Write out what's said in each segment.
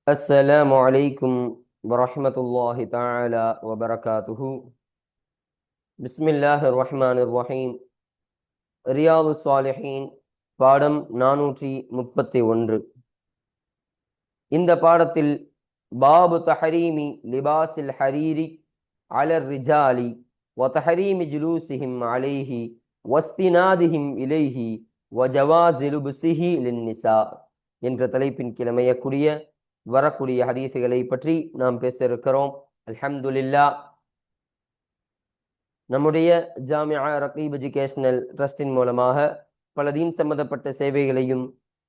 السلام عليكم ورحمة الله تعالى وبركاته. بسم الله الرحمن الرحيم. ரியாது ஸாலிஹீன் பாடம் 431. இந்த பாடத்தில் பாபு தஹரீமி லிபாஸில் ஹரீரி அலர் ரிஜாலி வ தஹரீமி ஜுலூசிஹிம் அலைஹி வஸ்தினாதிஹிம் இலைஹி வ ஜவாஸி லுப்ஸிஹி லின்னிஸா என்ற தலைப்பின் கிழமையக்கூடிய வரக்கூடிய ஹதீஸுகளை பற்றி நாம் பேச இருக்கிறோம். அல்ஹம்துலில்லாஹ். நம்முடைய ஜாமியா ரகீப் எஜுகேஷனல் ட்ரஸ்டின் மூலமாக பல தீன் சம்பந்தப்பட்ட சேவைகளையும்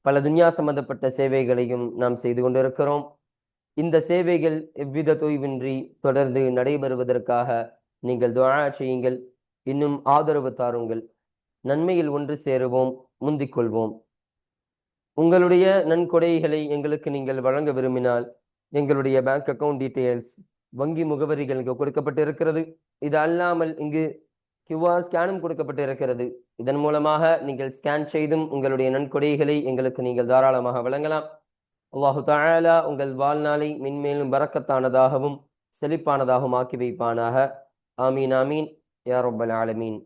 பல துன்யா சம்பந்தப்பட்ட சேவைகளையும் நாம் செய்து கொண்டிருக்கிறோம். இந்த சேவைகள் எவ்வித தொய்வின்றி தொடர்ந்து நடைபெறுவதற்காக நீங்கள் துஆ செய்யுங்கள், இன்னும் ஆதரவு தாருங்கள். நன்மையில் ஒன்று சேருவோம், முந்திக் கொள்வோம். உங்களுடைய நன்கொடைகளை எங்களுக்கு நீங்கள் வழங்க விரும்பினால் எங்களுடைய பேங்க் அக்கவுண்ட் டீட்டெயில்ஸ், வங்கி முகவரிகள் இங்கு கொடுக்கப்பட்டு இருக்கிறது. இது அல்லாமல் இங்கு QR ஸ்கேனும் கொடுக்கப்பட்டு இருக்கிறது. இதன் மூலமாக நீங்கள் ஸ்கேன் செய்தும் உங்களுடைய நன்கொடைகளை எங்களுக்கு நீங்கள் தாராளமாக வழங்கலாம். அல்லாஹு தஆலா உங்கள் வாழ்நாளை மென்மேலும் பரக்கத்தானதாகவும் செழிப்பானதாகவும் ஆக்கி வைப்பானாக. ஆமீன் ஆமீன் யா ரப்பல் ஆலமீன்.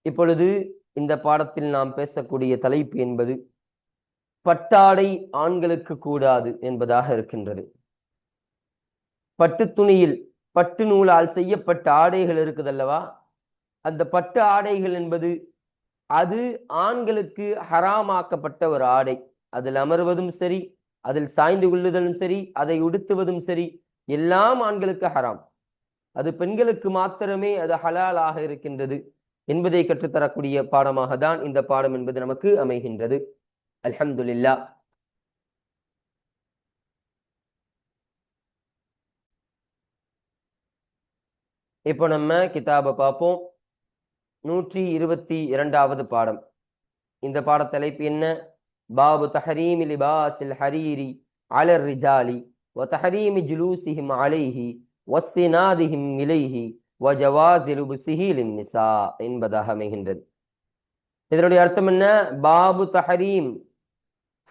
இப்பொழுது இந்த பாடத்தில் நாம் பேசக்கூடிய தலைப்பு என்பது பட்டாடை ஆண்களுக்கு கூடாது என்பதாக இருக்கின்றது. பட்டு துணியில் பட்டு நூலால் செய்யப்பட்ட ஆடைகள் இருக்குதல்லவா, அந்த பட்டு ஆடைகள் என்பது அது ஆண்களுக்கு ஹராமாக்கப்பட்ட ஒரு ஆடை. அதில் அமர்வதும் சரி, அதில் சாய்ந்து கொள்ளுதலும் சரி, அதை உடுத்துவதும் சரி, எல்லாம் ஆண்களுக்கு ஹராம். அது பெண்களுக்கு மாத்திரமே அது ஹலாலாக இருக்கின்றது என்பதை கற்றுத்தரக்கூடிய பாடமாக தான் இந்த பாடம் என்பது நமக்கு அமைகின்றது. அல்ஹம்துலில்லாஹ். இப்போ நம்ம கிதாபை பார்ப்போம். 122வது பாடம். இந்த பாட தலைப்பு என்ன? பாபு தஹரீமி லிபாஸில் ஹரீரி அலர் ரிஜாலி வ தஹரீமி ஜுலூசிஹிம் அலைஹி வஸ்ஸினாதிஹிம் இலைஹி வ ஜவாஸி லுப்ஸிஹி லின்னிஸா என்பதாக அமைகின்றது. இதனுடைய அர்த்தம் என்ன? பாபு தஹரீம்,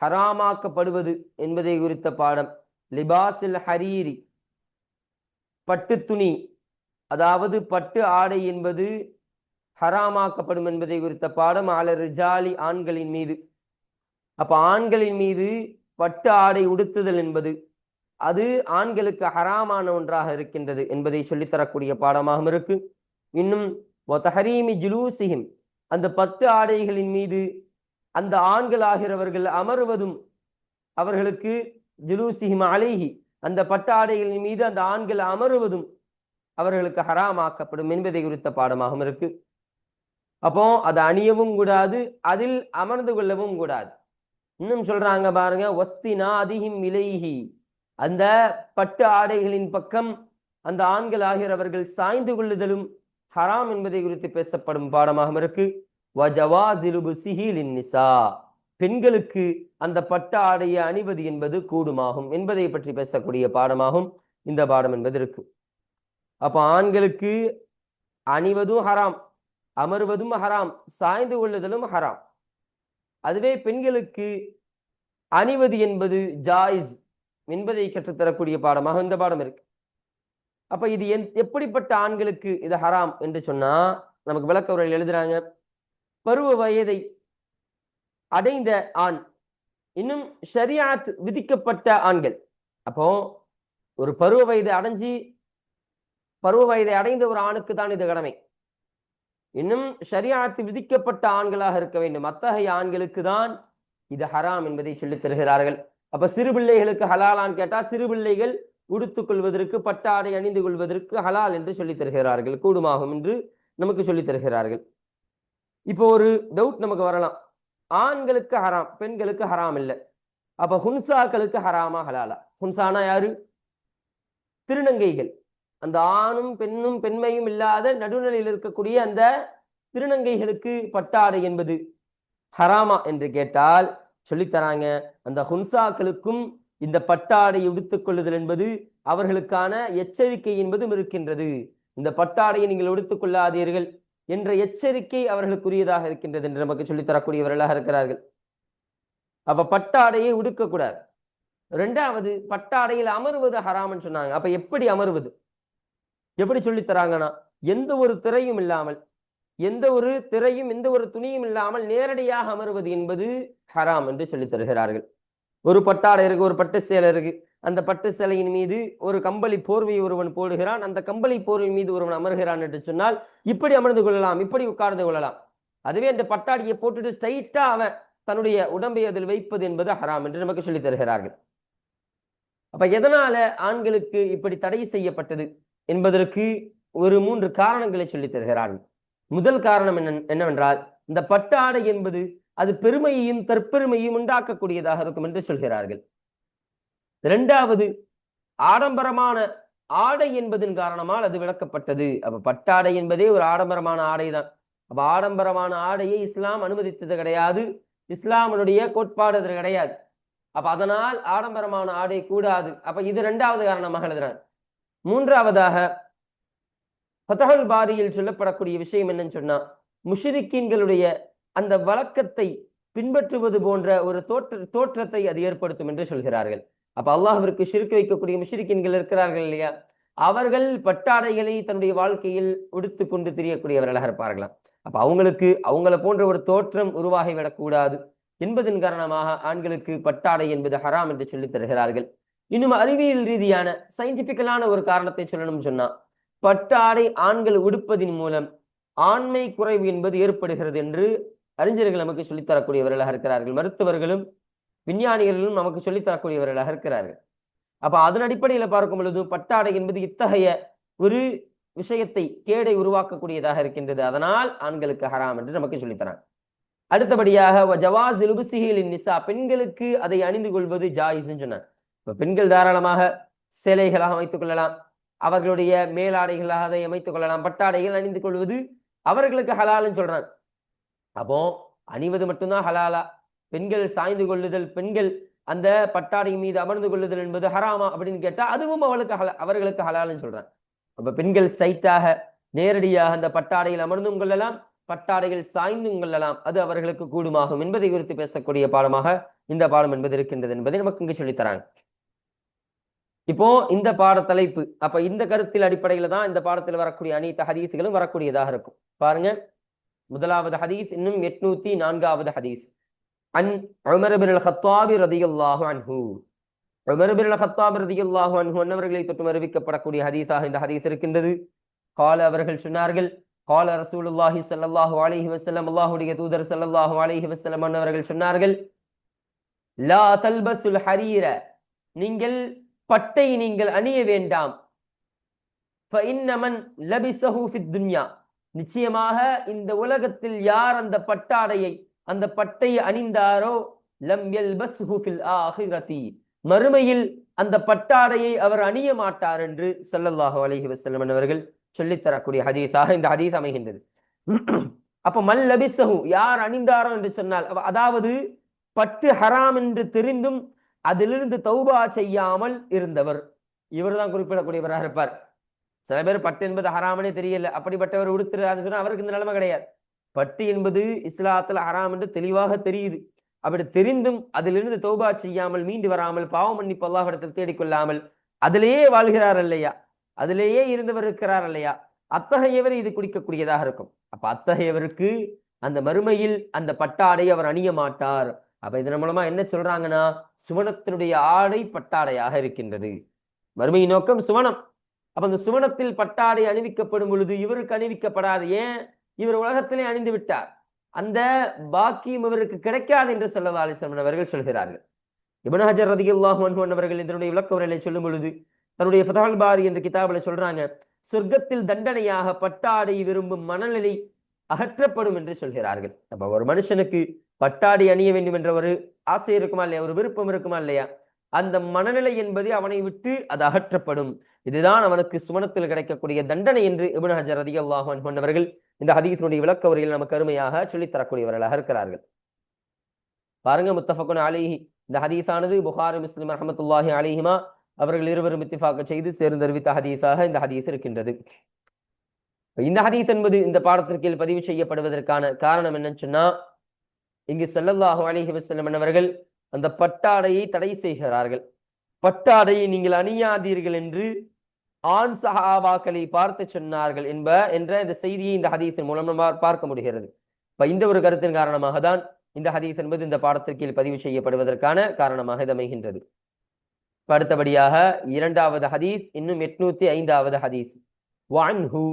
ஹராமாக்கப்படுவது என்பதை குறித்த பாடம். லிபாஸில் ஹரீரி, பட்டு துணி, அதாவது பட்டு ஆடை என்பது ஹராமாக்கப்படும் என்பதை குறித்த பாடம். அலர் ரிஜாலி, ஆண்களின் மீது. அப்ப ஆண்களின் மீது பட்டு ஆடை உடுத்துதல் என்பது அது ஆண்களுக்கு ஹராமான ஒன்றாக இருக்கின்றது என்பதை சொல்லித்தரக்கூடிய பாடமாகவும் இருக்கு. இன்னும் தஹரீமி ஜுலூசிஹிம், அந்த பத்து ஆடைகளின் மீது அந்த ஆண்கள் ஆகிறவர்கள் அமர்வதும் அவர்களுக்கு ஜுலூசிஹிம் அலைஹி, அந்த பட்டு ஆடைகளின் மீது அந்த ஆண்கள் அமருவதும் அவர்களுக்கு ஹராமாக்கப்படும் என்பதை குறித்த பாடமாகவும் இருக்கு. அப்போ அதை அணியவும் கூடாது, அதில் அமர்ந்து கொள்ளவும் கூடாது. இன்னும் சொல்றாங்க பாருங்க, வஸ்தினாதிஹிம் இலைஹி, அந்த பட்டு ஆடைகளின் பக்கம் அந்த ஆண்கள் ஆகிறவர்கள் சாய்ந்து கொள்ளுதலும் ஹராம் என்பதை குறித்து பேசப்படும் பாடமாகவும் இருக்கு. வஜவாஸி லுப்ஸிஹி லின்னிஸா, பெண்களுக்கு அந்த பட்டு ஆடையை அணிவது என்பது கூடுமாகும் என்பதை பற்றி பேசக்கூடிய பாடமாகும் இந்த பாடம் என்பது இருக்கு. அப்ப ஆண்களுக்கு அணிவதும் ஹராம், அமர்வதும் ஹராம், சாய்ந்து கொள்ளுதலும் ஹராம். அதுவே பெண்களுக்கு அணிவது என்பது ஜாயிஸ் என்பதை கற்றுத்தரக்கூடிய பாடமாக இந்த பாடம் இருக்கு. அப்ப இது எப்படிப்பட்ட ஆண்களுக்கு இது ஹராம் என்று சொன்னா நமக்கு விளக்க உரையில் எழுதுறாங்க. பருவ வயதை அடைந்த ஆண், இன்னும் ஷரியாத் விதிக்கப்பட்ட ஆண்கள். அப்போ ஒரு பருவ வயதை அடைந்த ஒரு ஆணுக்கு தான் இது கடமை. இன்னும் ஷரியாத் விதிக்கப்பட்ட ஆண்களாக இருக்க வேண்டும். அத்தகைய ஆண்களுக்கு தான் இது ஹராம் என்பதை சொல்லித் தருகிறார்கள். அப்ப சிறு பிள்ளைகளுக்கு ஹலாலான்னு கேட்டா, சிறு பிள்ளைகள் உடுத்துக் கொள்வதற்கு, பட்டாடை அணிந்து கொள்வதற்கு ஹலால் என்று சொல்லித் தருகிறார்கள், கூடுமாகும் என்று நமக்கு சொல்லித் தருகிறார்கள். இப்போ ஒரு டவுட் நமக்கு வரலாம், ஆண்களுக்கு ஹராம், பெண்களுக்கு ஹராம் இல்லை, அப்ப ஹுன்சாக்களுக்கு ஹராமா ஹலாலா? ஹுன்சானா யாரு? திருநங்கைகள். அந்த ஆணும் பெண்ணும் பெண்மையும் இல்லாத நடுநிலையில் இருக்கக்கூடிய அந்த திருநங்கைகளுக்கு பட்டாடை என்பது ஹராமா என்று கேட்டால் சொல்லித்தராங்க, அந்த ஹுன்சாக்களுக்கும் இந்த பட்டாடை உடுத்துக் கொள்ளுதல் என்பது அவர்களுக்கான எச்சரிக்கை என்பதும் இருக்கின்றது. இந்த பட்டாடையை நீங்கள் உடுத்துக் கொள்ளாதீர்கள் என்ற எச்சரிக்கை அவர்களுக்குரியதாக இருக்கின்றது என்று நமக்கு சொல்லித்தரக்கூடியவர்களாக இருக்கிறார்கள். அப்ப பட்டாடையை உடுக்கக்கூடாது. ரெண்டாவது, பட்டாடையில் அமர்வது ஹராம்னு சொன்னாங்க. அப்ப எப்படி அமர்வது, எப்படி சொல்லித் தராங்கன்னா, எந்த ஒரு திரையும் இல்லாமல், எந்த ஒரு திரையும் எந்த ஒரு துணியும் இல்லாமல் நேரடியாக அமர்வது என்பது ஹராம் என்று சொல்லித் தருகிறார்கள். ஒரு பட்டாடை இருக்கு, ஒரு பட்டு சேலை இருக்கு, அந்த பட்டு சேலையின் மீது ஒரு கம்பளி போர்வை ஒருவன் போடுகிறான், அந்த கம்பளி போர்வை மீது ஒருவன் அமர்கிறான் என்று சொன்னால் இப்படி அமர்ந்து கொள்ளலாம், இப்படி உட்கார்ந்து கொள்ளலாம். அதுவே அந்த பட்டாடியை போட்டுட்டு ஸ்ட்ரைட்டா அவன் தன்னுடைய உடம்பை அதில் வைப்பது என்பது ஹராம் என்று நமக்கு சொல்லித் தருகிறார்கள். அப்ப எதனால ஆண்களுக்கு இப்படி தடை செய்யப்பட்டது என்பதற்கு ஒரு 3 காரணங்களை சொல்லித் தருகிறார்கள். முதல் காரணம் என்னவென்றால், இந்த பட்டாடை என்பது அது பெருமையையும் தற்பெருமையும் உண்டாக்கக்கூடியதாக இருக்கும் என்று சொல்கிறார்கள். இரண்டாவது, ஆடம்பரமான ஆடை என்பதன் காரணமால் அது விளக்கப்பட்டது. அப்ப பட்டாடை என்பதே ஒரு ஆடம்பரமான ஆடைதான். அப்ப ஆடம்பரமான ஆடையை இஸ்லாம் அனுமதித்தது கிடையாது, இஸ்லாமுடைய கோட்பாடு அது கிடையாது. அப்ப அதனால் ஆடம்பரமான ஆடை கூடாது. அப்ப இது இரண்டாவது காரணமாக எழுதுறாங்க. மூன்றாவதாக ஃபத்ஹுல் பாரியில் சொல்லப்படக்கூடிய விஷயம் என்னன்னு சொன்னா, முஷ்ரிக்கீன்களுடைய அந்த வழக்கத்தை பின்பற்றுவது போன்ற ஒரு தோற்றத்தை அது ஏற்படுத்தும் என்று சொல்கிறார்கள். அப்ப அல்லாஹ்விற்கு ஷிர்க் வைக்கக்கூடிய முஷ்ரிக்கீன்கள் இருக்கிறார்கள் இல்லையா, அவர்கள் பட்டாடைகளை தன்னுடைய வாழ்க்கையில் உடுத்து கொண்டு திரியக்கூடியவர்களாக இருப்பார்களாம். அப்ப அவங்கள போன்ற ஒரு தோற்றம் உருவாகிவிடக்கூடாது என்பதன் காரணமாக ஆண்களுக்கு பட்டாடை என்பது ஹராம் என்று சொல்லித் தருகிறார்கள். இன்னும் அறிவியல் ரீதியான சயின்டிபிக்கலான ஒரு காரணத்தை சொல்லணும்னு சொன்னா, பட்டாடை ஆண்கள் உடுப்பதின் மூலம் ஆண்மை குறைவு என்பது ஏற்படுகிறது என்று அறிஞர்கள் நமக்கு சொல்லித்தரக்கூடியவர்களாக இருக்கிறார்கள். மருத்துவர்களும் விஞ்ஞானிகளும் நமக்கு சொல்லித்தரக்கூடியவர்களாக இருக்கிறார்கள். அப்ப அதன் அடிப்படையில் பார்க்கும் பொழுது பட்டாடை என்பது இத்தகைய ஒரு விஷயத்தை, கேடை உருவாக்கக்கூடியதாக இருக்கின்றது. அதனால் ஆண்களுக்கு ஹராம் என்று நமக்கு சொல்லித்தராங்க. அடுத்தபடியாக ஜவாஸ் லுப்ஸிஹி லின்னிஸா, பெண்களுக்கு அதை அணிந்து கொள்வது ஜாயிஸ்ன்னு சொன்னாங்க. இப்ப பெண்கள் தாராளமாக சேலைகளாக அமைத்துக் கொள்ளலாம், அவர்களுடைய மேலாடைகளாக அதை அமைத்துக் கொள்ளலாம், பட்டாடைகள் அணிந்து கொள்வது அவர்களுக்கு ஹலால்னு சொல்றாங்க. அப்போ அணிவது மட்டும்தான் ஹலாலா, பெண்கள் சாய்ந்து கொள்ளுதல், பெண்கள் அந்த பட்டாடை மீது அமர்ந்து கொள்ளுதல் என்பது ஹராமா அப்படின்னு கேட்டா அதுவும் அவர்களுக்கு ஹலால்னு சொல்றாங்க. அப்ப பெண்கள் ஸ்ட்ரைட்டாக நேரடியாக அந்த பட்டாடையில் அமர்ந்தும் கொள்ளலாம், பட்டாடைகள் சாய்ந்தும் கொள்ளலாம், அது அவர்களுக்கு கூடுமாகும் என்பதை குறித்து பேசக்கூடிய பாடமாக இந்த பாடம் என்பது இருக்கின்றது என்பதை நமக்கு இங்கு சொல்லித்தராங்க. இப்போ இந்த பாட தலைப்பு, அப்ப இந்த கருத்தில் அடிப்படையில தான் இந்த பாடத்தில் வரக்கூடிய அனைத்து ஹதீஸ்களும் வரக்கூடியதாக இருக்கும். பாருங்க, முதலாவது ஹதீஸ், இன்னும் 804வது ஹதீஸ். அன் உமர் இப்னு அல்-கத்தாபி ரலியல்லாஹு அன்ஹு, உமர் இப்னு அல்-கத்தாபி ரலியல்லாஹு அன்ஹு அன்னவர்களை தொட்டு அறிவிக்கப்படக்கூடிய ஹதீஸாக இந்த ஹதீஸ் இருக்கின்றது. கால, அவர்கள் சொன்னார்கள், கால ரசூலுல்லாஹி ஸல்லல்லாஹு அலைஹி வஸல்லம், அல்லாஹ்வுடைய தூதர் ஸல்லல்லாஹு அலைஹி வஸல்லம் அன்னவர்கள் சொன்னார்கள், லா தல்பசுல் ஹரீர, நீங்கள் பட்டை நீங்கள் அணிய வேண்டாம். ஃபஇன்ன மன் லபிஸஹு ஃபித் துன்யா, நிச்சயமாக இந்த உலகத்தில் யார் அந்த பட்டாடையை, அந்த பட்டையை அணிந்தாரோ, லம் யல்பஸ்ஹு ஃபில் ஆஹிரதி, மறுமையில் அந்த பட்டாடையை அவர் அணிய மாட்டார் என்று ஸல்லல்லாஹு அலைஹி வஸல்லம் அவர்கள் சொல்லித் தரக்கூடிய ஹதீஸாக இந்த ஹதீஸ் அமைகின்றது. அப்ப மல் லபிஸஹு, யார் அணிந்தாரோ என்று சொன்னால், அதாவது பட்டு ஹராம் என்று தெரிந்தும் அதிலிருந்து தௌபா செய்யாமல் இருந்தவர், இவர் தான் குறிப்பிடக்கூடியவராக இருப்பார். சில பேர் பட்டு என்பது ஹராமனே தெரியல, அப்படிப்பட்டவர் உடுத்துறாருன்னு சொன்னா அவருக்கு இந்த நிலைமை கிடையாது. பட்டு என்பது இஸ்லாத்துல ஹராம் என்று தெளிவாக தெரியுது, அப்படி தெரிந்தும் அதிலிருந்து தௌபா செய்யாமல், மீண்டு வராமல், பாவ மன்னிப்பு அல்லாஹ்விடத்தில் தேடிக்கொள்ளாமல் அதிலேயே வாழ்கிறார் இல்லையா, அதிலேயே இருந்தவர் இருக்கிறார் இல்லையா, அத்தகையவர் இது குடிக்கக்கூடியதாக இருக்கும். அப்ப அத்தகையவருக்கு அந்த மறுமையில் அந்த பட்டாடை அவர் அணிய மாட்டார். அப்ப இதன் மூலமா என்ன சொல்றாங்கன்னா, சுவனத்தினுடைய ஆடை பட்டாடையாக இருக்கின்றது. மறுமையின் நோக்கம் சுவனம். அப்ப அந்த சுவனத்தில் பட்டாடை அணிவிக்கப்படும் பொழுது இவருக்கு அணிவிக்கப்படாது. ஏன்? இவர் உலகத்திலே அணிந்து விட்டார், அந்த பாக்கியம் இவருக்கு கிடைக்காது என்று ஸல்லல்லாஹு அலைஹி வஸல்லம் அவர்கள் சொல்கிறார்கள். இப்னு ஹஜர் ரலியல்லாஹு அன்ஹு அவர்கள் இதனுடைய விளக்க உரையை சொல்லும் பொழுது தன்னுடைய ஃபத்ஹுல் பாரி என்ற கிதாபில சொல்றாங்க, சொர்க்கத்தில் தண்டனையாக பட்டாடை விரும்பும் மனநிலை அகற்றப்படும் என்று சொல்கிறார்கள். அப்ப ஒரு மனுஷனுக்கு பட்டாடை அணிய வேண்டும் என்ற ஒரு ஆசை இருக்குமா இல்லையா, ஒரு விருப்பம் இருக்குமா இல்லையா, அந்த மனநிலை என்பது அவனை விட்டு அது அகற்றப்படும். இதுதான் அவனுக்கு சுவனத்தில் கிடைக்கக்கூடிய தண்டனை என்று இப்னு ஹஜர் ரலியல்லாஹு அன்ஹு அவர்கள் இந்த ஹதீஸினுடைய விளக்க உரையில் நமக்கு அருமையாக சொல்லித் தரக்கூடியவர்களாக இருக்கிறார்கள். பாருங்க, முத்தஃபகுன் அலைஹி, இந்த ஹதீஸானது புகாரி முஸ்லிம் ரஹ்மத்துல்லாஹி அலைஹிமா அவர்கள் இருவரும் இத்திஃபாக செய்து சேர்ந்தறிவித்த ஹதீஸாக இந்த ஹதீஸ் இருக்கின்றது. இந்த ஹதீஸ் என்பது இந்த பாடத்திற்கீழ் பதிவு செய்யப்படுவதற்கான காரணம் என்னன்னு சொன்னா, இங்கு ஸல்லல்லாஹு அலைஹி வஸல்லம் அவர்கள் அந்த பட்டாடையை தடை செய்கிறார்கள். பட்டாடையை நீங்கள் அணியாதீர்கள் என்று ஆண் சஹாபாக்களை பார்த்து சொன்னார்கள் என்ற இந்த செய்தியை இந்த ஹதீஸின் மூலம் நம்ம பார்க்க முடிகிறது. இப்ப இந்த ஒரு கருத்தின் காரணமாக தான் இந்த ஹதீஸ் என்பது இந்த பாடத்திற்கு பதிவு செய்யப்படுவதற்கான காரணமாக இது அமைகின்றது. அடுத்தபடியாக இரண்டாவது ஹதீஸ், இன்னும் 805வது ஹதீஸ். வஅன்ஹு,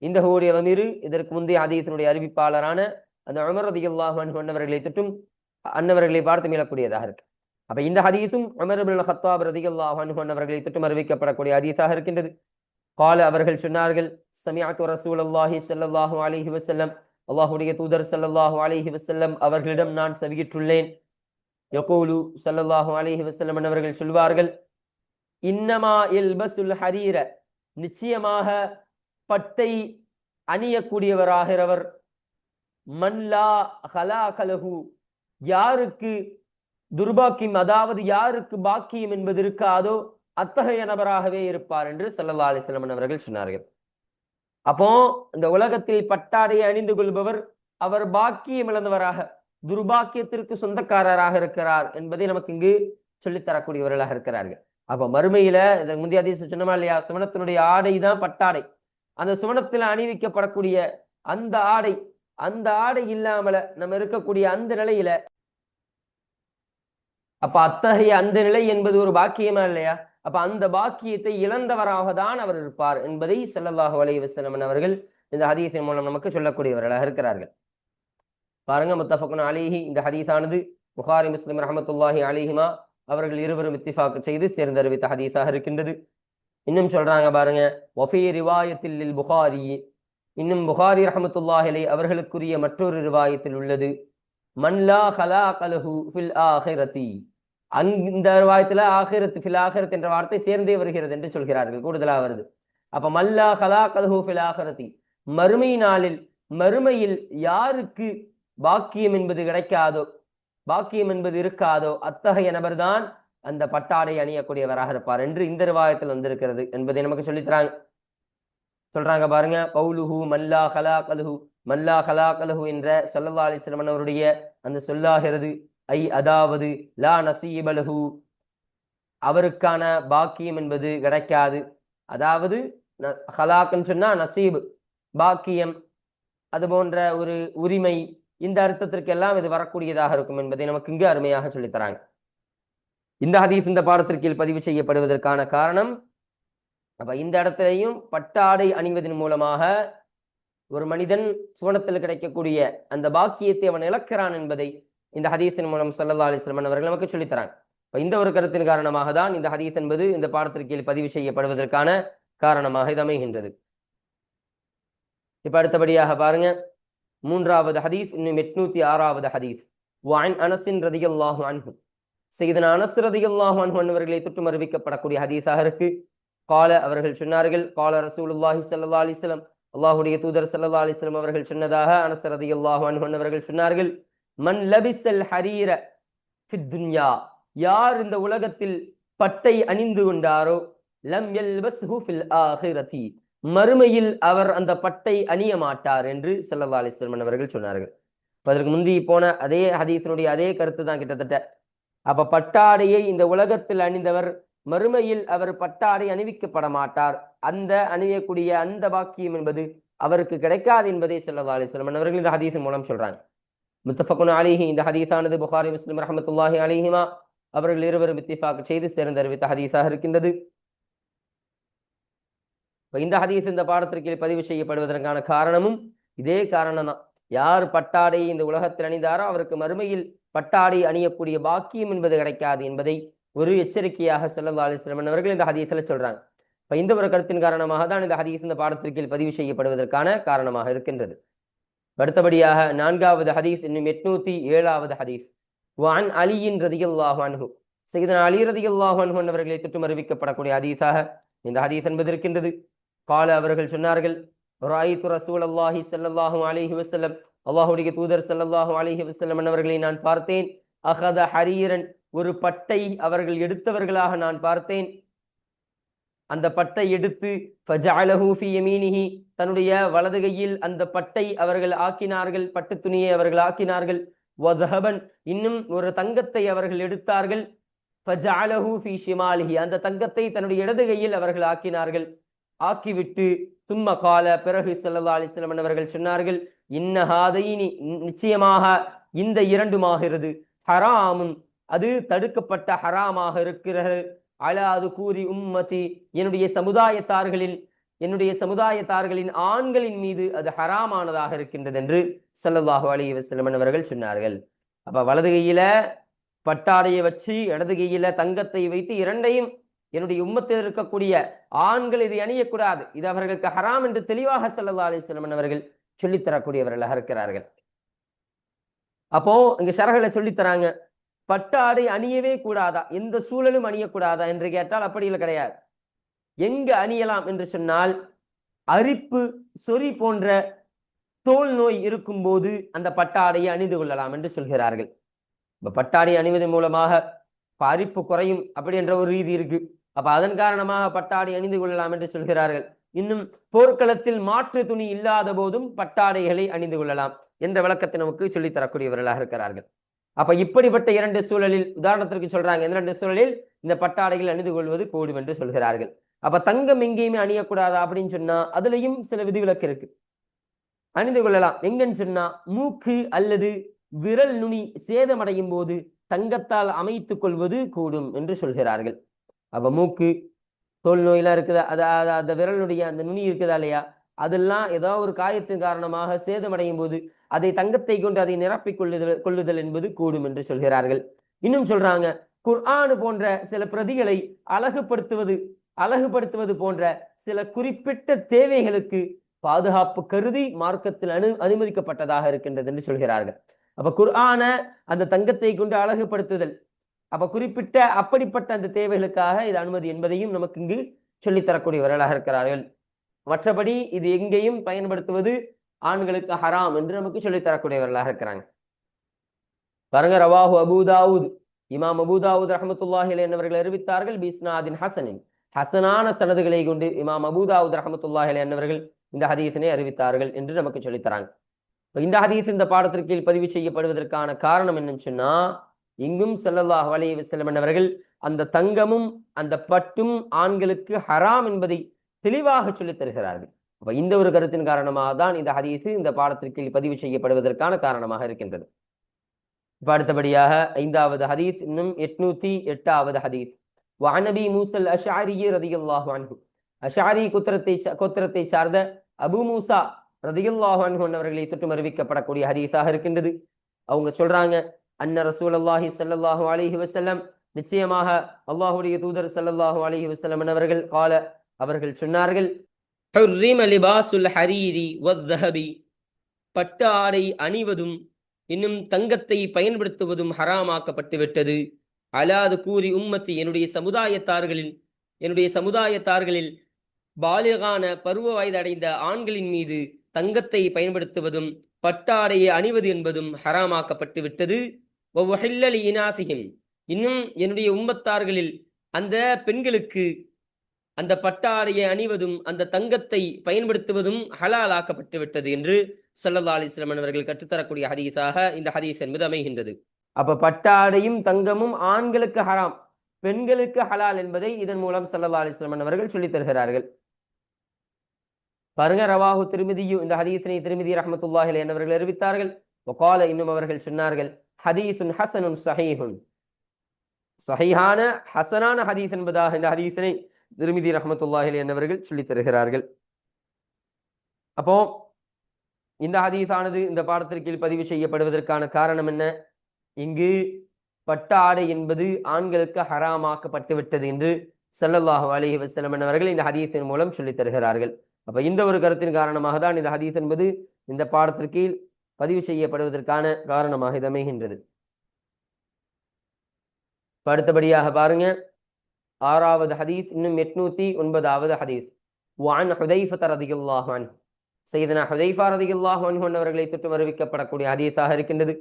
இந்த ஹூடைய லமீர் இதற்கு முந்தைய ஹதீஸினுடைய அறிவிப்பாளரான அந்த உமர் ரலியல்லாஹு அன்ஹு அன்னவர்களை தொட்டும் அன்னவர்களை பார்த்து மீளக்கூடியதாக இருக்கு. அப்ப இந்த ஹதீஸும் உமர் இப்னுல் கத்தாப் ரலியல்லாஹு அன்ஹு அன்னவர்களை தொட்டும் அறிவிக்கப்படக்கூடிய ஹதீஸாக இருக்கின்றது. கால, அவர்கள் சொன்னார்கள், சமிஅத்து ரசூலுல்லாஹி ஸல்லல்லாஹு அலைஹி வஸல்லம், அல்லாஹ்வுடைய தூதர் ஸல்லல்லாஹு அலைஹி வஸல்லம் அவர்களிடம் நான் செவியுற்றுள்ளேன். யகூலு, ஸல்லல்லாஹு அலைஹி வஸல்லம் அவர்கள் சொல்வார்கள், இன்னமா யல்பசுல் ஹரீர, நிச்சயமாக பட்டை அணியக்கூடியவராகிறவர், மன்லா ஹலாகலஹு, யாருக்கு துர்பாக்கியம், அதாவது யாருக்கு பாக்கியம் என்பது இருக்காதோ அத்தகைய நபராகவே இருப்பார் என்று ஸல்லல்லாஹு அலைஹி வஸல்லம் அவர்கள் சொன்னார்கள். அப்போ இந்த உலகத்தில் பட்டாடையை அணிந்து கொள்பவர் அவர் பாக்கியம் இழந்தவராக, துர்பாக்கியத்திற்கு சொந்தக்காரராக இருக்கிறார் என்பதை நமக்கு இங்கு சொல்லித்தரக்கூடியவர்களாக இருக்கிறார்கள். அப்ப மறுமையில இதற்கு முந்தைய ஹதீஸ் சொன்னோமா இல்லையா, சுவனத்தினுடைய ஆடை தான் பட்டாடை. அந்த சுவனத்தில் அணிவிக்கப்படக்கூடிய அந்த ஆடை இல்லாமல நம்ம இருக்கக்கூடிய அந்த நிலையில, அப்ப அத்தகைய அந்த நிலை என்பது ஒரு பாக்கியமா இல்லையா? அப்ப அந்த பாக்கியத்தை இழந்தவராக தான் அவர் இருப்பார் என்பதை ஸல்லல்லாஹு அலைஹி வஸல்லம் அவர்கள் இந்த ஹதீஸின் மூலம் நமக்கு சொல்லக்கூடியவர்களாக இருக்கிறார்கள். பாருங்க, முத்தஃபக்குன் அலைஹி, இந்த ஹதீஸானது புகாரி முஸ்லிம் ரஹ்மத்துல்லாஹி அலைஹிமா அவர்கள் இருவரும் இத்திஃபாக் செய்து சேர்ந்தறிவித்த ஹதீஸாக இருக்கின்றது. இன்னும் சொல்றாங்க பாருங்க, வஃபீ ரிவாயத்தில் லில் புகாரி, இன்னும் புகாரி ரஹ்மத்துல்லாஹி அலைஹி அவர்களுக்குரிய மற்றொரு ரிவாயத்தில் உள்ளது, மன்லா ஹலாகலஹு ஃபில் ஆஹிரதி. இந்த ரிவாயத்துல ஆஹிரத், ஃபில் ஆஹிரத் என்ற வார்த்தை சேர்ந்தே வருகிறது என்று சொல்கிறார்கள், கூடுதலா வருது. அப்ப மல்லா ஹலாகலஹு ஃபில் ஆஹிரதி, மறுமை நாளில், மறுமையில் யாருக்கு பாக்கியம் என்பது கிடைக்காதோ, பாக்கியம் என்பது இருக்காதோ அத்தகைய நபர்தான் அந்த பட்டாடை அணியக்கூடியவராக இருப்பார் என்று இந்த ரிவாயத்தில் வந்திருக்கிறது என்பதை நமக்கு சொல்றாங்க பாருங்க. பவுலுஹு மல்லா ஹலாகலஹு, மல்லா ஹலாகலஹு என்ற ஸல்லல்லாஹு அலைஹி வஸல்லம் அவருடைய அந்த சொல்லாகிறது, அதாவது லா நசீபலஹு, அவருக்கான பாக்கியம் என்பது கிடைக்காது. அதாவது ஹலாக்குன்னு சொன்னா நசீப், பாக்கியம், அது போன்ற ஒரு உரிமை, இந்த அர்த்தத்திற்கெல்லாம் இது வரக்கூடியதாக இருக்கும் என்பதை நமக்கு இங்கு அருமையாக சொல்லித்தராங்க. இந்த ஹதீஸ் இந்த பாடத்திற்கீழ் பதிவு செய்யப்படுவதற்கான காரணம், அப்ப இந்த இடத்திலையும் பட்டாடை அணிவதன் மூலமாக ஒரு மனிதன் சுவனத்தில் கிடைக்கக்கூடிய அந்த பாக்கியத்தை அவன் இழக்கிறான் என்பதை இந்த ஹதீஸின் மூலம் ஸல்லல்லாஹு அலைஹி வஸல்லம் அவர்கள் நமக்கு சொல்லித்தராங்க. இந்த ஒரு கருத்தின் காரணமாக தான் இந்த ஹதீஸ் என்பது இந்த பாடத்திற்கீழ் பதிவு செய்யப்படுவதற்கான காரணமாக இது அமைகின்றது. இப்ப அடுத்தபடியாக பாருங்க, மூன்றாவது ஹதீஸ், இன்னும் 806வது ஹதீஸ். வஅன் அனஸ் ரலியல்லாஹு அன்ஹு, சையதுனா அனஸ் ரலியல்லாஹு அன்ஹு அவர்களை தொட்டு அறிவிக்கப்படக்கூடிய ஹதீஸாக இருக்கு. கால, அவர்கள் சொன்னார்கள், கால ரசூலுல்லாஹி ஸல்லல்லாஹு அலைஹி வஸல்லம், அல்லாஹ்வுடைய தூதர் ஸல்லல்லாஹு அலைஹி வஸல்லம் அவர்கள் சொன்னதாக அனஸ் ரலியல்லாஹு அன்ஹு அவர்கள் சொன்னார்கள், மன் லபிஸல் ஹரீர ஃபித் துன்யா, யார் இந்த உலகத்தில் பட்டை அணிந்து கொண்டாரோ, லம் யல்பஸ்ஹு ஃபில் ஆஹிரதி, மறுமையில் அவர் அந்த பட்டை அணிய மாட்டார் என்று ஸல்லல்லாஹு அலைஹி வஸல்லம் அவர்கள் சொன்னார்கள். அதற்கு முந்தி போன அதே ஹதீஸினுடைய அதே கருத்து தான் கிட்டத்தட்ட. அப்ப பட்டாடையை இந்த உலகத்தில் அணிந்தவர் மறுமையில் அவர் பட்டாடை அணிவிக்கப்பட மாட்டார், அந்த அணியக்கூடிய அந்த பாக்கியம் என்பது அவருக்கு கிடைக்காது என்பதை ஸல்லல்லாஹு அலைஹி வஸல்லம் அவர்கள் இந்த ஹதீஸின் மூலம் சொல்றாங்க. முத்தஃபக்குன் அலைஹி, இந்த ஹதீஸானது புகாரி முஸ்லிம் ரஹ்மத்துல்லாஹி அலைஹிமா அவர்கள் இருவரும் இத்திஃபாக் செய்து சேர்ந்தறிவித்த ஹதீஸாக இருக்கின்றது. இந்த ஹதீஸ் இந்த பாடத்திற்கு பதிவு செய்யப்படுவதற்கான காரணமும் இதே காரணம் தான். யார் பட்டாடை இந்த உலகத்தில் அணிந்தாரோ அவருக்கு மறுமையில் பட்டாடை அணியக்கூடிய பாக்கியம் என்பது கிடைக்காது என்பதை ஒரு எச்சரிக்கையாக ஸல்லல்லாஹு அலைஹி வஸல்லம் அவர்கள் இந்த ஹதீஸ்ல சொல்றாங்க. இந்த ஒரு கருத்தின் காரணமாக தான் இந்த ஹதீஸ் இந்த பாடத்திற்கு பதிவு செய்யப்படுவதற்கான காரணமாக இருக்கின்றது. அடுத்தபடியாக நான்காவது ஹதீஸ், இன்னும் 807வது ஹதீஸ். வஅன் அலியின் ரலியல்லாஹு அன்ஹு, சையதுனா அலி ரலியல்லாஹு அன்ஹு அவர்களை தொட்டு அறிவிக்கப்படக்கூடிய ஹதீஸாக இந்த ஹதீஸ் என்பது இருக்கின்றது. கால, அவர்கள் சொன்னார்கள், ரஅய்து ரசூலல்லாஹி ஸல்லல்லாஹு அலைஹி வஸல்லம், அல்லாஹ்வுடைய தூதர் ஸல்லல்லாஹு அலைஹி வஸல்லம் அவர்களை நான் பார்த்தேன், அகத ஹரீரன், ஒரு பட்டை அவர்கள் எடுத்தவர்களாக நான் பார்த்தேன். அந்த பட்டை எடுத்து ஃபஜஅலஹு ஃபீ யமீனிஹி, தன்னுடைய வலது கையில் அந்த பட்டை அவர்கள் ஆக்கினார்கள், பட்டு துணியை அவர்கள் ஆக்கினார்கள். வதஹபன், இன்னும் ஒரு தங்கத்தை அவர்கள் எடுத்தார்கள். ஃபஜஅலஹு ஃபீ ஷிமாலிஹி, அந்த தங்கத்தை தன்னுடைய இடது கையில் அவர்கள் ஆக்கினார்கள். ஆக்கிவிட்டு சும்ம கால, பிறகு ஸல்லல்லாஹு அலைஹி வஸல்லம் அவர்கள் சொன்னார்கள், இன்ன ஹாதைனி, நிச்சயமாக இந்த இரண்டுமாகிறது, ஹராமுன், அது தடுக்கப்பட்ட ஹராமாக இருக்கிறது. அலா துகூரி உம்மதி, என்னுடைய சமுதாயத்தார்களின் ஆண்களின் மீது அது ஹராமானதாக இருக்கின்றது என்று ஸல்லல்லாஹு அலைஹி வஸல்லம் அவர்கள் சொன்னார்கள். அப்ப வலது கையில பட்டாடையை வச்சு இடது கையில தங்கத்தை வைத்து இரண்டையும் என்னுடைய உம்மத்தில் இருக்கக்கூடிய ஆண்கள் இதை அணியக்கூடாது, இது அவர்களுக்கு ஹராம் என்று தெளிவாக ஸல்லல்லாஹு அலைஹி வஸல்லம் அவர்கள் சொல்லித்தரக்கூடியவர்களாக இருக்கிறார்கள். அப்போ இங்க ஷரஹ்ல சொல்லித்தராங்க, பட்டாடை அணியவே கூடாதா, எந்த சூழலும் அணியக்கூடாதா என்று கேட்டால் அப்படி இல்லை, கிடையாது. எங்க அணியலாம் என்று சொன்னால், அரிப்பு, சொறி போன்ற தோல் நோய் இருக்கும் போது அந்த பட்டாடையை அணிந்து கொள்ளலாம் என்று சொல்கிறார்கள். இப்ப பட்டாடை அணிவதன் மூலமாக அரிப்பு குறையும் அப்படி என்ற ஒரு ரீதி இருக்கு. அப்ப அதன் காரணமாக பட்டாடை அணிந்து கொள்ளலாம் என்று சொல்கிறார்கள். இன்னும் போர்க்களத்தில் மாற்று துணி இல்லாத போதும் பட்டாடைகளை அணிந்து கொள்ளலாம் என்ற விளக்கத்தை நமக்கு சொல்லித் தரக்கூடியவர்களாக இருக்கிறார்கள். அப்ப இப்படிப்பட்ட இரண்டு சூழலில், உதாரணத்திற்கு சொல்றாங்க, இந்த ரெண்டு சூழலில் இந்த பட்டாடைகள் அணிந்து கொள்வது கூடும் என்று சொல்கிறார்கள். அப்ப தங்கம் எங்கேயுமே அணியக்கூடாதா அப்படின்னு சொன்னா அதுலயும் சில விதிவிலக்கு இருக்கு. அணிந்து கொள்ளலாம். எங்கன்னு சொன்னா, மூக்கு அல்லது விரல் நுனி சேதமடையும் போது தங்கத்தால் அமைத்துக் கொள்வது கூடும் என்று சொல்கிறார்கள். அப்ப மூக்கு தோல் நோயெல்லாம் இருக்குதா, அந்த விரலுடைய அந்த நுனி இருக்குதா இல்லையா, அதெல்லாம் ஏதோ ஒரு காயத்தின் காரணமாக சேதமடையும் போது அதை தங்கத்தை கொண்டு அதை நிரப்பிக் கொள்ளுதல் என்பது கூடும் என்று சொல்கிறார்கள். இன்னும் சொல்றாங்க, குர்ஆன் போன்ற சில பிரதிகளை அழகுபடுத்துவது போன்ற சில குறிப்பிட்ட தேவைகளுக்கு பாதுகாப்பு கருதி மார்க்கத்தில் அனுமதிக்கப்பட்டதாக இருக்கின்றது என்று சொல்கிறார்கள். அப்ப குர்ஆன அந்த தங்கத்தை கொண்டு அழகுபடுத்துதல், அப்ப குறிப்பிட்ட அப்படிப்பட்ட அந்த தேவைகளுக்காக இது அனுமதி என்பதையும் நமக்கு இங்கு சொல்லித்தரக்கூடியவர்களாக இருக்கிறார்கள். மற்றபடி இது எங்கேயும் பயன்படுத்துவது ஆண்களுக்கு ஹராம் என்று நமக்கு சொல்லித்தரக்கூடியவர்களாக இருக்கிறாங்க. பாருங்க, ரவாஹு அபூதாவுத், இமாம் அபூதாவுத் ரஹ்மத்துல்லாஹி அலைஹி என்பவர்கள் அறிவித்தார்கள், பிஸ்னாதின் ஹசனின், ஹசனான சனதுகளை கொண்டு இமாம் அபூதாவுத் ரஹ்மத்துல்லாஹி அலைஹி என்பவர்கள் இந்த ஹதீஸினை அறிவித்தார்கள் என்று நமக்கு சொல்லித்தராங்க. இந்த ஹதீஸ் இந்த பாடத்திற்கு பதிவு செய்யப்படுவதற்கான காரணம் என்னன்னு சொன்னா, இங்கும் ஸல்லல்லாஹு அலைஹி வஸல்லம் அவர்கள் அந்த தங்கமும் அந்த பட்டும் ஆண்களுக்கு ஹராம் என்பதை தெளிவாக சொல்லித் தருகிறார்கள். அப்ப இந்த ஒரு கருத்தின் காரணமாக தான் இந்த ஹதீஸ் இந்த பாடத்திற்கு பதிவு செய்யப்படுவதற்கான காரணமாக இருக்கின்றது. இப்ப அடுத்தபடியாக 5வது ஹதீஸ், இன்னும் 808வது ஹதீஸ். வஅன் அபீ மூஸல் அஷ்அரி ரலியல்லாஹு அன்ஹு, அஷ்அரி கோத்திரத்தை சார்ந்த அபூ மூஸா ரலியல்லாஹு அன்ஹு அவர்களை தொட்டு அறிவிக்கப்படக்கூடிய ஹதீஸாக இருக்கின்றது. அவங்க சொல்றாங்க, அன்ன ரசூலுல்லாஹி ஸல்லல்லாஹு அலைஹி வஸல்லம், நிச்சயமாக அல்லாஹ்வுடைய தூதர் ஸல்லல்லாஹு அலைஹி வஸல்லம் அவர்கள் சொன்னார்கள், ஹுர்ரிம லிபாசுல் ஹரீரி வஸ்ஸஹபி, பட்டு ஆடை அணிவதும் இன்னும் தங்கத்தை பயன்படுத்துவதும் ஹராமாக்கப்பட்டு விட்டது. அலாது கூறி உம்மத்தி, என்னுடைய சமுதாயத்தார்களில் பாலிகான பருவ வயதடைந்த ஆண்களின் மீது தங்கத்தை பயன்படுத்துவதும் பட்டாடையை அணிவது என்பதும் ஹராமாக்கப்பட்டு விட்டது. வஹில்லலி இனாசிஹிம், இன்னும் என்னுடைய உம்மத்தார்களில் அந்த பெண்களுக்கு அந்த பட்டாடையை அணிவதும் அந்த தங்கத்தை பயன்படுத்துவதும் ஹலாலாக்கப்பட்டு விட்டது என்று ஸல்லல்லாஹு அலைஹி வஸல்லம் அவர்கள் கற்றுத்தரக்கூடிய ஹதீஸாக இந்த ஹதீஸ் என்பது அமைகின்றது. அப்ப பட்டாடையும் தங்கமும் ஆண்களுக்கு ஹராம், பெண்களுக்கு ஹலால் என்பதை இதன் மூலம் ஸல்லல்லாஹு அலைஹி வஸல்லம் அவர்கள் சொல்லித் தருகிறார்கள். பாருங்க, ரவாஹு திர்மிதியு, இந்த ஹதீஸினை திர்மிதி ரஹ்மத்துல்லாஹி அலைஹி அவர்கள் அறிவித்தார்கள். வகால, இன்னும் அவர்கள் சொன்னார்கள், ஹதீஸுன் ஹஸனுன் ஸஹீஹுன், ஸஹீஹான ஹஸனான ஹதீஸ் என்பதாக இந்த ஹதீஸினை திர்மிதி ரஹ்மத்துல்லாஹி அலைஹி அவர்கள் சொல்லித் தருகிறார்கள். அப்போ இந்த ஹதீஸானது இந்த பாடத்திற்கு பதிவு செய்யப்படுவதற்கான காரணம் என்ன? இங்கு பட்டாடை என்பது ஆண்களுக்கு ஹராமாக்கப்பட்டு விட்டது என்று ஸல்லல்லாஹு அலைஹி வஸல்லம் அவர்கள் இந்த ஹதீஸின் மூலம் சொல்லித் தருகிறார்கள். அப்ப இந்த ஒரு கருத்தின் காரணமாக தான் இந்த ஹதீஸ் என்பது இந்த பாடத்திற்கு பதிவு செய்யப்படுவதற்கான காரணமாக இது அமைகின்றது. அடுத்தபடியாக பாருங்க, 6வது ஹதீஸ், இன்னும் 809வது ஹதீஸ். வஅன் ஹுதைஃபா ரலியல்லாஹு அன்ஹு, சையதுனா ஹுதைஃபா ரலியல்லாஹு அன்ஹு அவர்களை தொட்டு அறிவிக்கப்படக்கூடிய ஹதீஸாக இருக்கின்றது.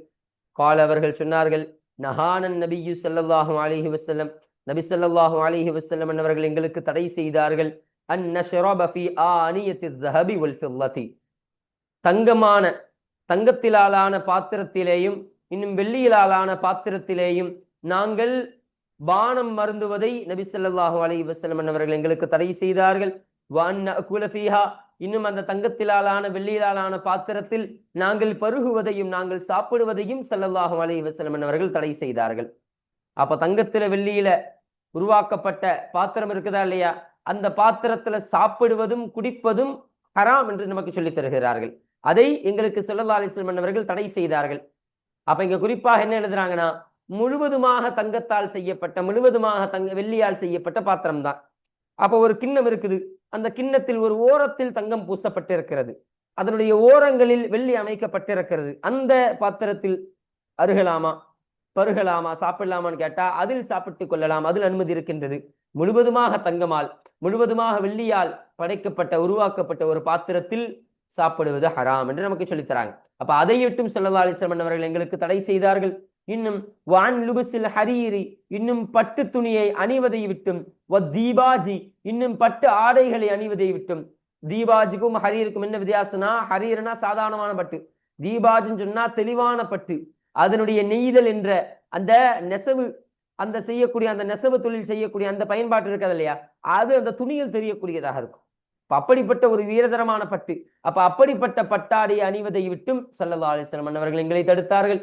கால, அவர்கள் சொன்னார்கள், நஹானன் நபியு ஸல்லல்லாஹு அலைஹி வஸல்லம், நபி ஸல்லல்லாஹு அலைஹி வஸல்லம் அவர்கள் எங்களுக்கு தடை செய்தார்கள், அன் நஷ்ரப ஃபீ ஆனியத்தில் ஸஹபி வல் ஃபில்லதி, தங்கத்திலாலான பாத்திரத்திலேயும் இன்னும் வெள்ளியிலான பாத்திரத்திலேயும் நாங்கள் பானம் மருந்துவதை நபி ஸல்லல்லாஹு அலைஹி வஸல்லம் அவர்கள் எங்களுக்கு தடை செய்தார்கள். இன்னும் அந்த தங்கத்திலான வெள்ளியிலான பாத்திரத்தில் நாங்கள் பருகுவதையும் நாங்கள் சாப்பிடுவதையும் ஸல்லல்லாஹு அலைஹி வஸல்லம் அவர்கள் தடை செய்தார்கள். அப்ப தங்கத்தில வெள்ளியில உருவாக்கப்பட்ட பாத்திரம் இருக்குதா இல்லையா, அந்த பாத்திரத்துல சாப்பிடுவதும் குடிப்பதும் ஹராம் என்று நமக்கு சொல்லித் தருகிறார்கள். அதை எங்களுக்கு ஸல்லல்லாஹு அலைஹி வஸல்லம் அவர்கள் தடை செய்தார்கள். அப்ப இங்க குறிப்பாக என்ன எழுதுறாங்கன்னா, முழுவதுமாக தங்கத்தால் செய்யப்பட்ட, முழுவதுமாக வெள்ளியால் செய்யப்பட்ட பாத்திரம் தான். அப்ப ஒரு கிண்ணம் இருக்குது, அந்த கிண்ணத்தில் ஒரு ஓரத்தில் தங்கம் பூசப்பட்டிருக்கிறது, அதனுடைய ஓரங்களில் வெள்ளி அமைக்கப்பட்டிருக்கிறது. அந்த பாத்திரத்தில் அருகலாமா, பருகலாமா, சாப்பிடலாமான்னு கேட்டா அதில் சாப்பிட்டுக் கொள்ளலாம், அதில் அனுமதி இருக்கின்றது. முழுவதுமாக தங்கமால், முழுவதுமாக வெள்ளியால் படைக்கப்பட்ட உருவாக்கப்பட்ட ஒரு பாத்திரத்தில் சாப்பிடுவது ஹராம் என்று நமக்கு சொல்லித்தராங்க. அப்ப அதையிட்டும் ஸல்லல்லாஹு அலைஹி வஸல்லம் அவர்கள் எங்களுக்கு தடை செய்தார்கள். இன்னும் வான் லுபுசில் ஹரீரி, இன்னும் பட்டு துணியை அணிவதை விட்டும், தீபாஜி, இன்னும் பட்டு ஆடைகளை அணிவதை விட்டும். தீபாஜிக்கும் ஹரீருக்கும் என்ன வித்தியாசம்னா, ஹரீர்னா சாதாரணமான பட்டு, தீபாஜின்னு சொன்னா தெளிவான பட்டு. அதனுடைய நெய்தல் என்ற அந்த நெசவு, அந்த செய்யக்கூடிய அந்த நெசவு தொழில் செய்யக்கூடிய அந்த பயன்பாட்டு இருக்கிறது இல்லையா, அது அந்த துணியில் தெரியக்கூடியதாக இருக்கும். அப்படிப்பட்ட ஒரு வீரதரமான பட்டு. அப்ப அப்படிப்பட்ட பட்டாடை அணிவதை விட்டும் ஸல்லல்லாஹு அலைஹி வஸல்லம் அவர்கள் எங்களை தடுத்தார்கள்.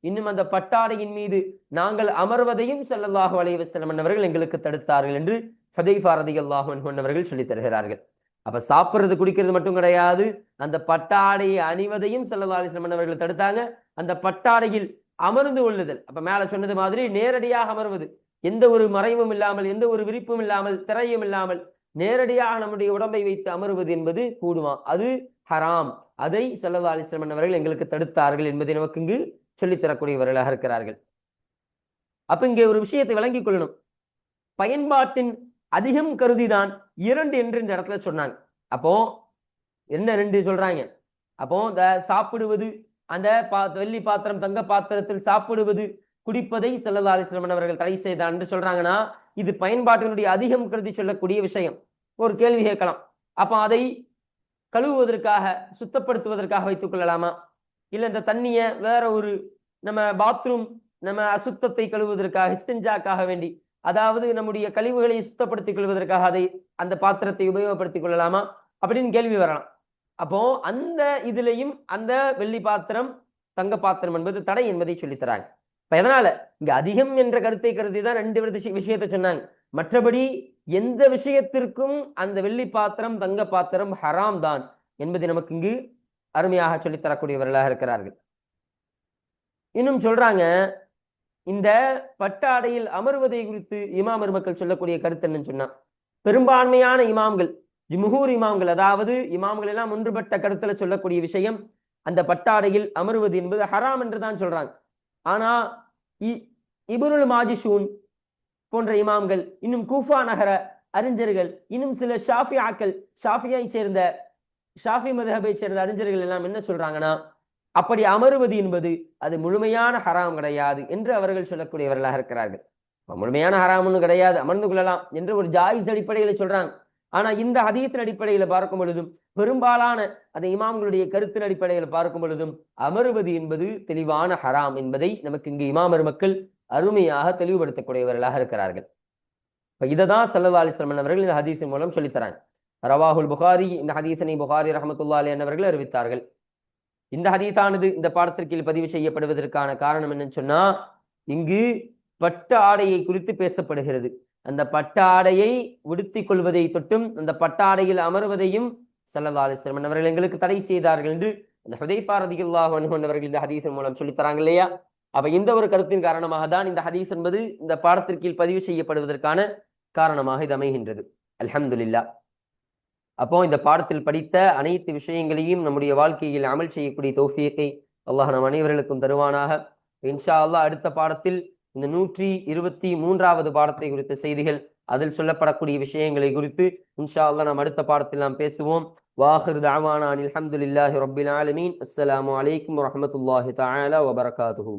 இன்னும் அந்த பட்டாடையின் மீது நாங்கள் அமர்வதையும் ஸல்லல்லாஹு அலைஹி வஸல்லம் அவர்கள் எங்களுக்கு தடுத்தார்கள் என்று ஹுதைஃபா ரலியல்லாஹு அன்ஹு அவர்கள் சொல்லித் தருகிறார்கள். அப்ப சாப்பிடுறது குடிக்கிறது மட்டும் கிடையாது, அந்த பட்டாடையை அணிவதையும் ஸல்லல்லாஹு அலைஹி வஸல்லம் அவர்கள் தடுத்தாங்க. அந்த பட்டாடையில் அமர்ந்து கொள்ளுதல், அப்ப மேல சொன்னது மாதிரி நேரடியாக அமர்வது, எந்த ஒரு மறைவும் இல்லாமல், எந்த ஒரு விரிப்பும் இல்லாமல், திரையும் இல்லாமல் நேரடியாக நம்முடைய உடம்பை வைத்து அமர்வது என்பது கூடுமா, அது ஹராம். அதை ஸல்லல்லாஹு அலைஹி வஸல்லம் அவர்கள் எங்களுக்கு தடுத்தார்கள் என்பதை நமக்கு இங்கு சொல்லித் தரக்கூடியவர்களாக இருக்கிறார்கள். அப்ப இங்கே ஒரு விஷயத்தை விளங்கிக் கொள்ளணும். பயன்பாட்டின் அதிகம் கருதிதான் 2 என்று இந்த இடத்துல சொன்னாங்க. அப்போ என்ன 2 சொல்றாங்க? அப்போ இந்த சாப்பிடுவது, அந்த வெள்ளி பாத்திரம் தங்க பாத்திரத்தில் சாப்பிடுவது குடிப்பதை ஸல்லல்லாஹு அலைஹி வஸல்லம் அவர்கள் தடை செய்தார் என்று சொல்றாங்கன்னா, இது பயன்பாட்டினுடைய அதிகம் கருதி சொல்லக்கூடிய விஷயம். ஒரு கேள்வி கேட்கலாம், அப்ப அதை கழுவுவதற்காக, சுத்தப்படுத்துவதற்காக வைத்துக் கொள்ளலாமா, இல்ல இந்த தண்ணிய வேற ஒரு நம்ம பாத்ரூம், நம்ம அசுத்தத்தை கழுவுவதற்காக, இஸ்திஞ்சாக்காக வேண்டி, அதாவது நம்முடைய கழிவுகளை சுத்தப்படுத்திக் கொள்வதற்காக அதை அந்த பாத்திரத்தை உபயோகப்படுத்திக் கொள்ளலாமா அப்படின்னு கேள்வி வரலாம். அப்போ அந்த இதுலையும் அந்த வெள்ளி பாத்திரம் தங்க பாத்திரம் என்பது தடை என்பதை சொல்லித்தராங்க. இப்ப எதனால இங்க அதிகம் என்ற கருத்தை கருதி தான் 2 விஷயத்தை சொன்னாங்க. மற்றபடி எந்த விஷயத்திற்கும் அந்த வெள்ளி பாத்திரம் தங்க பாத்திரம் ஹராம் தான் என்பதை நமக்கு இங்கு அருமையாக சொல்லித்தரக்கூடியவர்களாக இருக்கிறார்கள். இன்னும் சொல்றாங்க, இந்த பட்டாடையில் அமர்வதை குறித்து இமாம் பெருமக்கள் சொல்லக்கூடிய கருத்து என்னன்னு சொன்னா, பெரும்பான்மையான இமாம்கள், ஜும்ஹூர் இமாம்கள், அதாவது இமாம்கள் எல்லாம் ஒன்றுபட்ட கருத்துல சொல்லக்கூடிய விஷயம், அந்த பட்டாடையில் அமர்வது என்பது ஹராம் என்று தான் சொல்றாங்க. ஆனா இப்னுல் மாஜிஷூன் போன்ற இமாம்கள், இன்னும் கூஃபா நகர அறிஞர்கள், இன்னும் சில ஷாஃபியை சேர்ந்த, ஷாஃபி மதுஹபை சேர்ந்த அறிஞர்கள் எல்லாம் என்ன சொல்றாங்கன்னா, அப்படி அமருவது என்பது அது முழுமையான ஹராம் கிடையாது என்று அவர்கள் சொல்லக்கூடியவர்களாக இருக்கிறார்கள். முழுமையான ஹராம்னு கிடையாது, அமர்ந்து கொள்ளலாம் என்று ஒரு ஜாயிஸ் அடிப்படையில சொல்றாங்க. ஆனா இந்த ஹதீஸின் அடிப்படையில பார்க்கும் பொழுதும், பெரும்பாலான அந்த இமாம்களுடைய கருத்தின் அடிப்படையில் பார்க்கும் பொழுதும் அமருவது என்பது தெளிவான ஹராம் என்பதை நமக்கு இங்கு இமாம் பெருமக்கள் அருமையாக தெளிவுபடுத்தக்கூடியவர்களாக இருக்கிறார்கள். இப்ப இததான் ஸல்லல்லாஹு அலைஹி வஸல்லம் அவர்கள் இந்த ஹதீஸின் மூலம் சொல்லித்தராங்க. ரவாஹுல் புகாரி, இந்த ஹதீஸனை புகாரி ரஹ்மத்துல்லாஹி அலைஹி அவர்கள் அறிவித்தார்கள். இந்த ஹதீஸானது இந்த பாடத்திற்கில் பதிவு செய்யப்படுவதற்கான காரணம் என்னன்னு சொன்னா, இங்கு பட்டு ஆடையை குறித்து பேசப்படுகிறது. அந்த பட்டு ஆடையை உடுத்திக் கொள்வதை தொட்டும் அந்த பட்டாடையில் அமர்வதையும் ஸல்லல்லாஹு அலைஹி வஸல்லம் அவர்கள் எங்களுக்கு தடை செய்தார்கள் என்று அந்த ஹுதைஃபா ரலியல்லாஹு அன்ஹு அவர்கள் இந்த ஹதீஸின் மூலம் சொல்லித் தராங்க இல்லையா. அப்ப இந்த ஒரு கருத்தின் காரணமாக தான் இந்த ஹதீஸ் என்பது இந்த பாடத்திற்கில் பதிவு செய்யப்படுவதற்கான காரணமாக இது அமைகின்றது. அல்ஹம்துலில்லாஹ். அப்போ இந்த பாடத்தில் படித்த அனைத்து விஷயங்களையும் நம்முடைய வாழ்க்கையில் அமல் செய்யக்கூடிய தௌஃபீக்கை அல்லாஹ் நம் அனைவர்களுக்கும் தருவானாக. இன்ஷா அல்லாஹ் அடுத்த பாடத்தில் இந்த 123வது பாடத்தை குறித்த செய்திகள், அதில் சொல்லப்படக்கூடிய விஷயங்களை குறித்து இன்ஷா அல்லாஹ் நாம் அடுத்த பாடத்தில் நாம் பேசுவோம். வாஹிர் தஅவானா அல்ஹம்துலில்லாஹி ரப்பில் ஆலமீன். அஸ்ஸலாமு அலைக்கும் வரஹ்மத்துல்லாஹி தஆலா வபரகாத்துஹு.